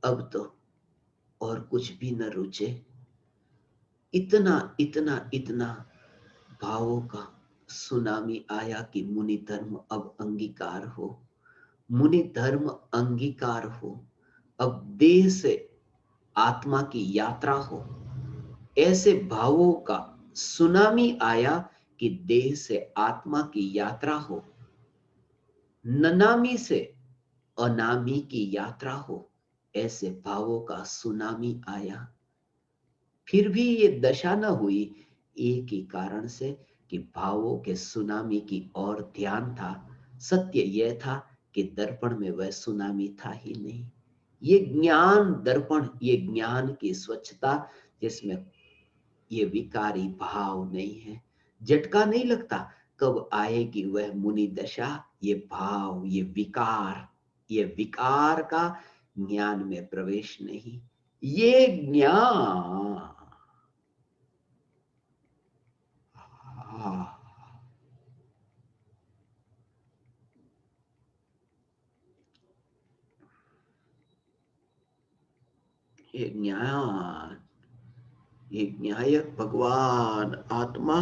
अब तो और कुछ भी न रुचे। इतना इतना इतना भावों का सुनामी आया कि मुनि धर्म अब अंगीकार हो। मुनि धर्म अंगीकार हो। अब देह से आत्मा की यात्रा हो। ऐसे भावों का सुनामी आया कि देह से आत्मा की यात्रा हो। ननामी से अनामी की यात्रा हो। ऐसे भावों का सुनामी आया। फिर भी ये दशा न हुई, एक ही कारण से कि भावों के सुनामी की ओर ध्यान था। सत्य यह था कि दर्पण में वह सुनामी था ही नहीं। ये ज्ञान दर्पण, ये ज्ञान की स्वच्छता, जिसमें ये विकारी भाव नहीं है। झटका नहीं लगता। कब आएगी वह मुनि दशा। ये भाव, ये विकार का ज्ञान में प्रवेश नहीं। ये ज्ञान ज्ञान, ये न्यायक भगवान आत्मा,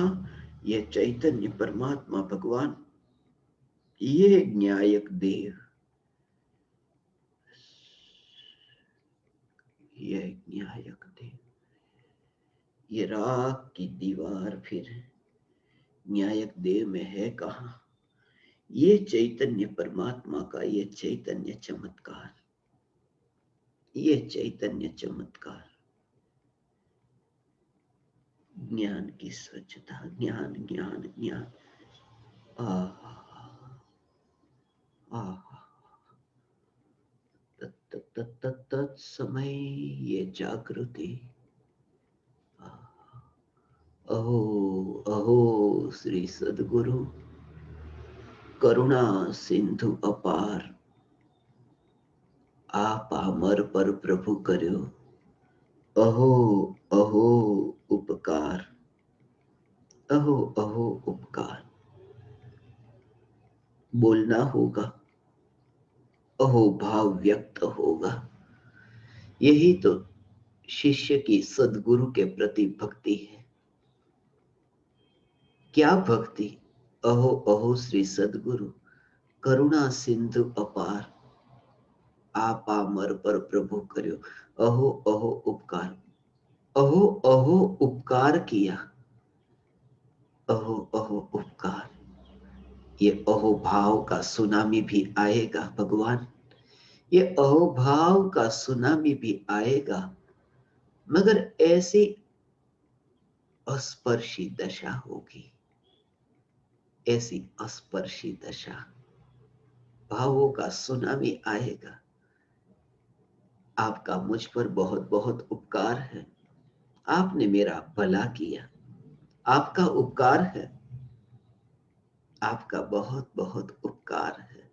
ये चैतन्य परमात्मा भगवान, ये न्यायक देव, ये न्यायक देव, ये राख की दीवार फिर न्यायक देव में है कहाँ? ये चैतन्य परमात्मा का ये चैतन्य चमत्कार, ये चैतन्य चमत्कार, ज्ञान की स्वच्छता, ज्ञान ज्ञान ज्ञान। तत्समय ये जागृति। अहो अहो श्री सद्गुरु करुणा सिंधु अपार, आप अमर पर प्रभु करो, अहो अहो उपकार, अहो अहो उपकार। बोलना होगा, अहो भाव व्यक्त होगा। यही तो शिष्य की सद्गुरु के प्रति भक्ति है। क्या भक्ति? अहो अहो श्री सद्गुरु करुणा सिंधु अपार, आप अमर पर प्रभु करो, अहो अहो उपकार। अहो अहो उपकार किया, अहो अहो उपकार। ये अहो भाव का सुनामी भी आएगा भगवान, ये अहो भाव का सुनामी भी आएगा, मगर ऐसी अस्पर्शी दशा होगी, ऐसी अस्पर्शी दशा, भावों का सुनामी आएगा। आपका मुझ पर बहुत बहुत उपकार है, आपने मेरा भला किया, आपका उपकार है, आपका बहुत बहुत उपकार है,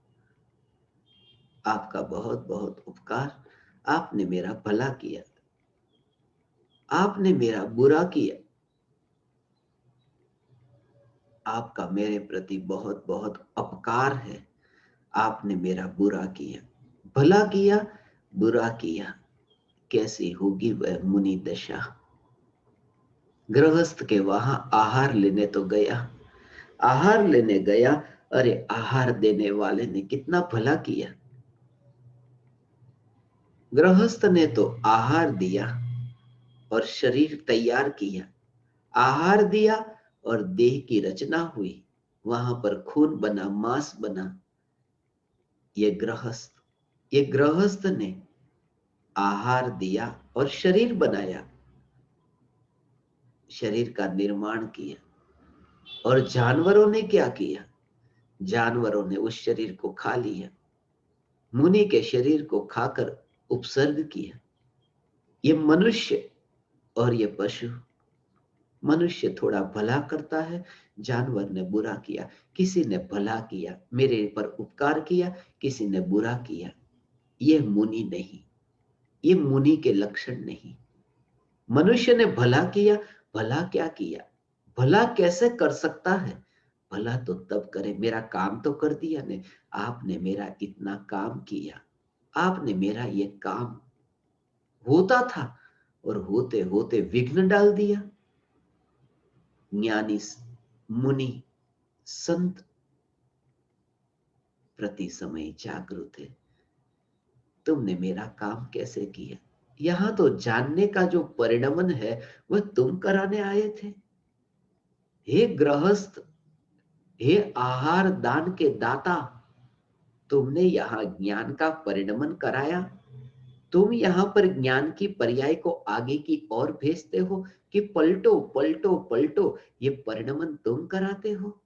आपका बहुत बहुत उपकार। आपने मेरा भला किया, आपने मेरा बुरा किया, आपका मेरे प्रति बहुत बहुत अपकार है, आपने मेरा बुरा किया, भला किया, बुरा किया। कैसी होगी वह मुनि दशा? गृहस्थ के वहां आहार लेने तो गया, आहार लेने गया, अरे आहार देने वाले ने कितना भला किया। गृहस्थ ने तो आहार दिया और शरीर तैयार किया, आहार दिया और देह की रचना हुई, वहां पर खून बना, मांस बना। ये गृहस्थ ने आहार दिया और शरीर बनाया, शरीर का निर्माण किया। और जानवरों ने क्या किया? जानवरों ने उस शरीर को खा लिया, मुनि के शरीर को खाकर उपसर्ग किया। ये मनुष्य और ये पशु, मनुष्य थोड़ा भला करता है, जानवर ने बुरा किया। किसी ने भला किया, मेरे पर उपकार किया, किसी ने बुरा किया। ये मुनि नहीं, ये मुनि के लक्षण नहीं। मनुष्य ने भला किया, भला क्या किया? भला कैसे कर सकता है? भला तो तब करे, मेरा काम तो कर दिया ने। आपने मेरा इतना काम किया, आपने मेरा ये काम होता था और होते होते विघ्न डाल दिया। ज्ञानी मुनि संत प्रति समय जागृत है, तुमने मेरा काम कैसे किया? यहां तो जानने का जो परिणमन है वह तुम कराने आए थे। हे गृहस्थ, हे आहार दान के दाता, तुमने यहां ज्ञान का परिणमन कराया। तुम यहां पर ज्ञान की पर्याय को आगे की ओर भेजते हो कि पलटो पलटो पलटो, ये परिणमन तुम कराते हो।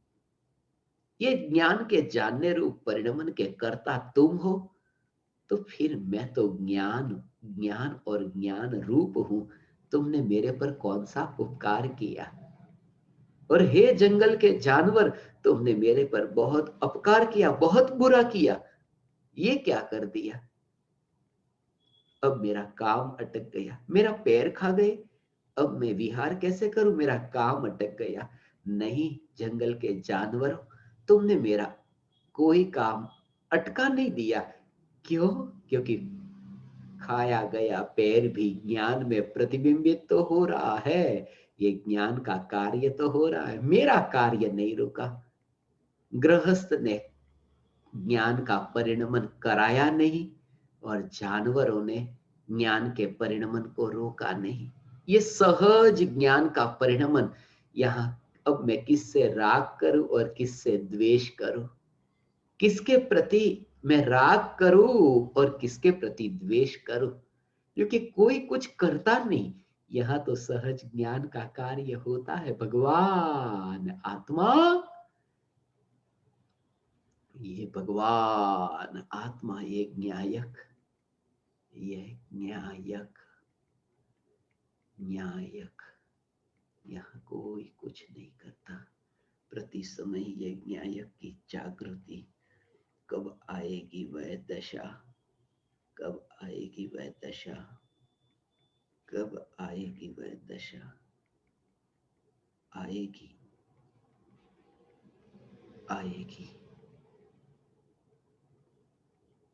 ये ज्ञान के जानने रूप परिणमन के कर्ता तुम हो। तो फिर मैं तो ज्ञान ज्ञान और ज्ञान रूप हूं, तुमने मेरे पर कौन सा उपकार किया? और हे जंगल के जानवर, तुमने मेरे पर बहुत अपकार किया, बहुत बुरा किया। ये क्या कर दिया? अब मेरा काम अटक गया, मेरा पैर खा गए, अब मैं विहार कैसे करूं? मेरा काम अटक गया। नहीं जंगल के जानवरों, तुमने मेरा कोई काम अटका नहीं दिया। क्यों? क्योंकि दिखाया गया पैर भी ज्ञान में प्रतिबिंबित तो हो रहा है। ये ज्ञान का कार्य तो हो रहा है, मेरा कार्य नहीं रुका। गृहस्थ ने ज्ञान का परिणमन कराया नहीं और जानवरों ने ज्ञान के परिणमन को रोका नहीं। ये सहज ज्ञान का परिणमन। यहाँ अब मैं किससे राग करूं और किससे द्वेष करूं, किसके प्रति मैं राग करूं और किसके प्रति द्वेष करूं, क्योंकि कोई कुछ करता नहीं। यहाँ तो सहज ज्ञान का कार्य होता है। भगवान आत्मा, ये भगवान आत्मा, ये न्यायक, ये न्यायक, न्यायक। यहाँ कोई कुछ नहीं करता। प्रति समय ये न्यायक की जागृति। कब आएगी वह दशा, कब आएगी वह दशा, कब आएगी वह दशा। आएगी, आएगी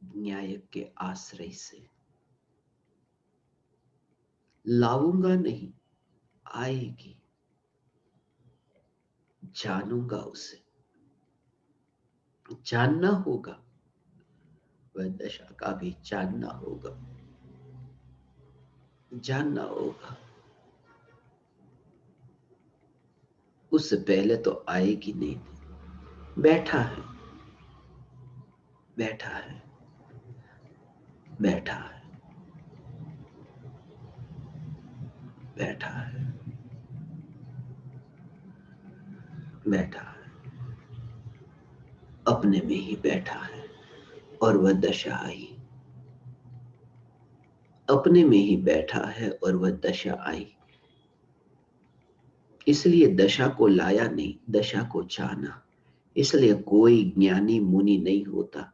न्यायक के आश्रय से। लाऊंगा नहीं, आएगी। जानूंगा उसे, जानना होगा, वह दशा का भी जानना होगा, जानना होगा। उससे पहले तो आएगी नहीं। बैठा है, बैठा है, बैठा है, बैठा है, बैठा है, अपने में ही बैठा है। और वह दशा आई, अपने में ही बैठा है और वह दशा आई। इसलिए दशा को लाया नहीं, दशा को जाना। इसलिए कोई ज्ञानी मुनि नहीं होता,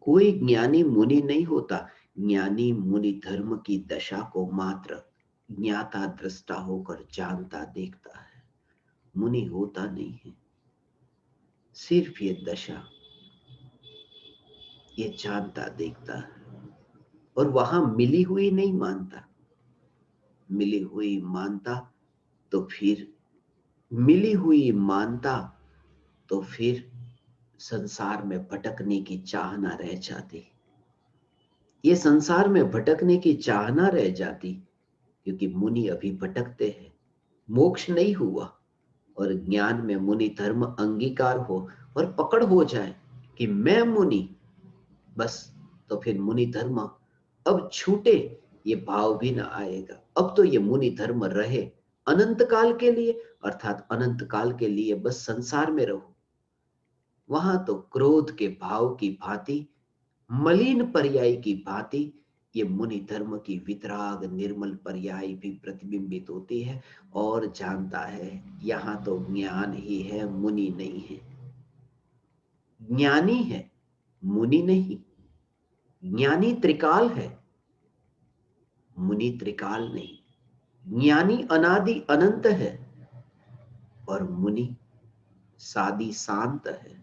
कोई ज्ञानी मुनि नहीं होता। ज्ञानी मुनि धर्म की दशा को मात्र ज्ञाता दृष्टा होकर जानता देखता है, मुनि होता नहीं है। सिर्फ ये दशा, ये जानता देखता है और वहां मिली हुई नहीं मानता। मिली हुई मानता तो फिर, मिली हुई मानता तो फिर संसार में भटकने की चाहना रह जाती। ये संसार में भटकने की चाहना रह जाती, क्योंकि मुनि अभी भटकते हैं। मोक्ष नहीं हुआ और ज्ञान में मुनि धर्म अंगीकार हो और पकड़ हो जाए कि मैं मुनि, बस तो फिर मुनि धर्म अब छूटे, ये भाव भी ना आएगा। अब तो ये मुनि धर्म रहे अनंत काल के लिए, अर्थात अनंत काल के लिए बस संसार में रहो। वहां तो क्रोध के भाव की भांति, मलिन पर्याय की भांति, ये मुनि धर्म की वितराग निर्मल पर्याय भी प्रतिबिंबित होती है और जानता है यहां तो ज्ञान ही है, मुनि नहीं है। ज्ञानी है, मुनि नहीं। ज्ञानी त्रिकाल है, मुनि त्रिकाल नहीं। ज्ञानी अनादि अनंत है और मुनि सादि शांत है।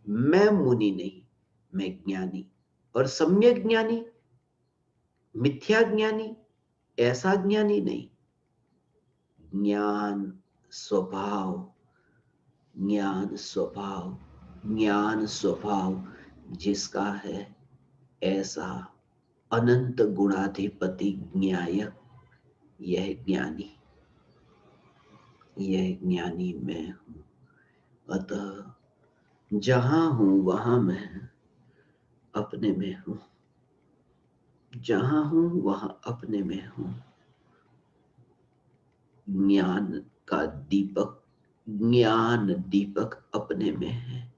मैं मुनि नहीं, मैं ज्ञानी। और सम्यक ज्ञानी, मिथ्या ज्ञानी, ऐसा ज्ञानी नहीं। ज्ञान स्वभाव, ज्ञान स्वभाव, ज्ञान स्वभाव जिसका है, ऐसा अनंत गुणाधिपति न्यायक, यह ज्ञानी, यह ज्ञानी मैं हूं। अतः जहां हूं वहां मैं अपने में हूं, जहां हूं वहां अपने में हूं। ज्ञान का दीपक, ज्ञान दीपक अपने में है।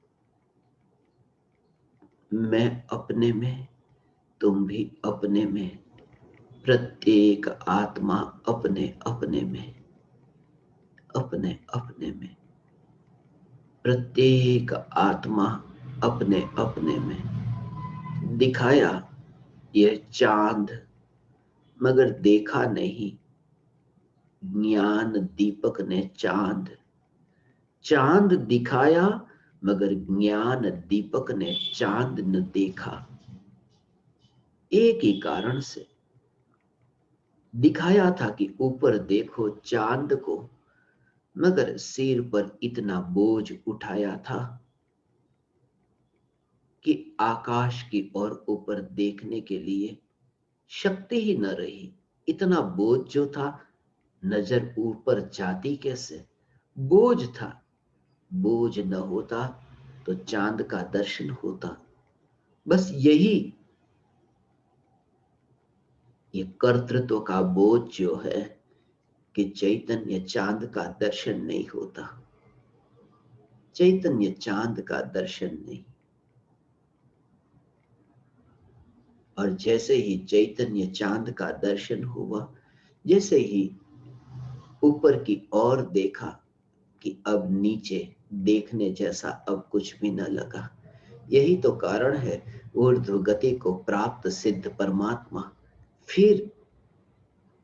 मैं अपने में, तुम भी अपने में, प्रत्येक आत्मा अपने अपने में, अपने अपने में, प्रत्येक आत्मा अपने अपने में। दिखाया यह चांद, मगर देखा नहीं। ज्ञान दीपक ने चांद, चांद दिखाया मगर ज्ञान दीपक ने चांद न देखा। एक ही कारण से दिखाया था कि ऊपर देखो चांद को, मगर सिर पर इतना बोझ उठाया था कि आकाश की ओर ऊपर देखने के लिए शक्ति ही न रही। इतना बोझ जो था, नजर ऊपर जाती कैसे? बोझ था। बोझ न होता तो चांद का दर्शन होता। बस यही, ये कर्तृत्व का बोझ जो है कि चैतन्य चांद का दर्शन नहीं होता। चैतन्य चांद का दर्शन नहीं। और जैसे ही चैतन्य चांद का दर्शन हुआ, जैसे ही ऊपर की ओर देखा कि अब नीचे देखने जैसा अब कुछ भी न लगा। यही तो कारण है ऊर्ध्व गति को प्राप्त सिद्ध परमात्मा फिर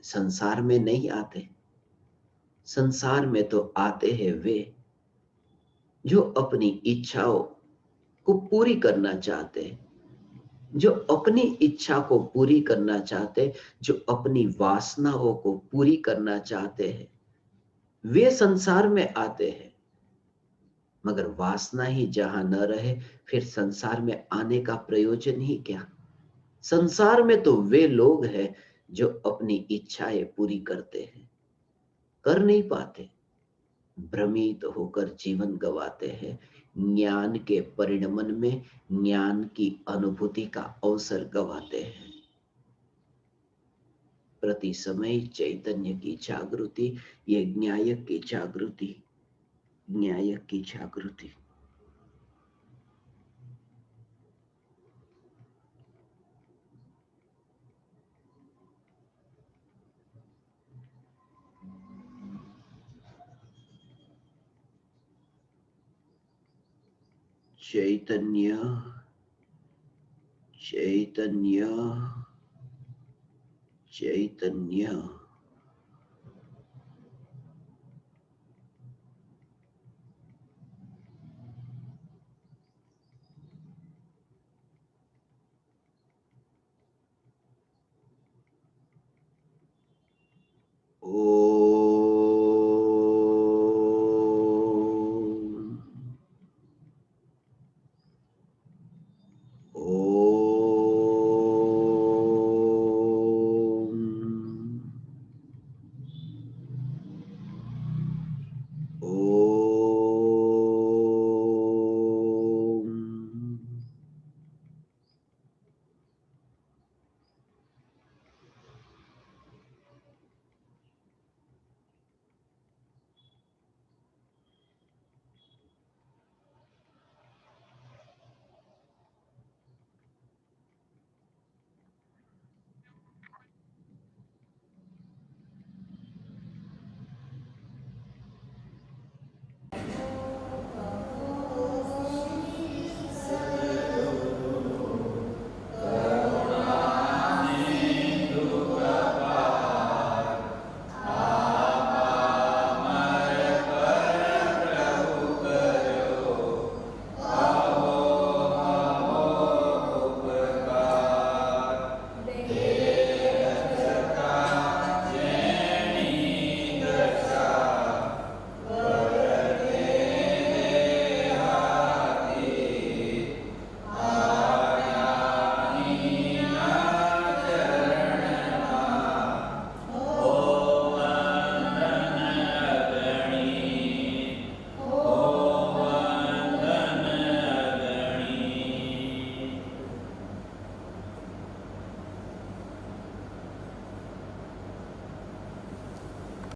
संसार में नहीं आते। संसार में तो आते हैं वे जो अपनी इच्छाओं को पूरी करना चाहते हैं, जो अपनी इच्छा को पूरी करना चाहते, जो अपनी वासनाओं को पूरी करना चाहते हैं, वे संसार में आते हैं। मगर वासना ही जहां न रहे, फिर संसार में आने का प्रयोजन ही क्या? संसार में तो वे लोग हैं जो अपनी इच्छाएं पूरी करते हैं, कर नहीं पाते, भ्रमित होकर जीवन गवाते हैं। ज्ञान के परिणमन में ज्ञान की अनुभूति का अवसर गवाते हैं। प्रति समय चैतन्य की जागृति, ये न्यायक की जागृति, न्यायक की जागृति। चैतन्य, चैतन्य, चैतन्य।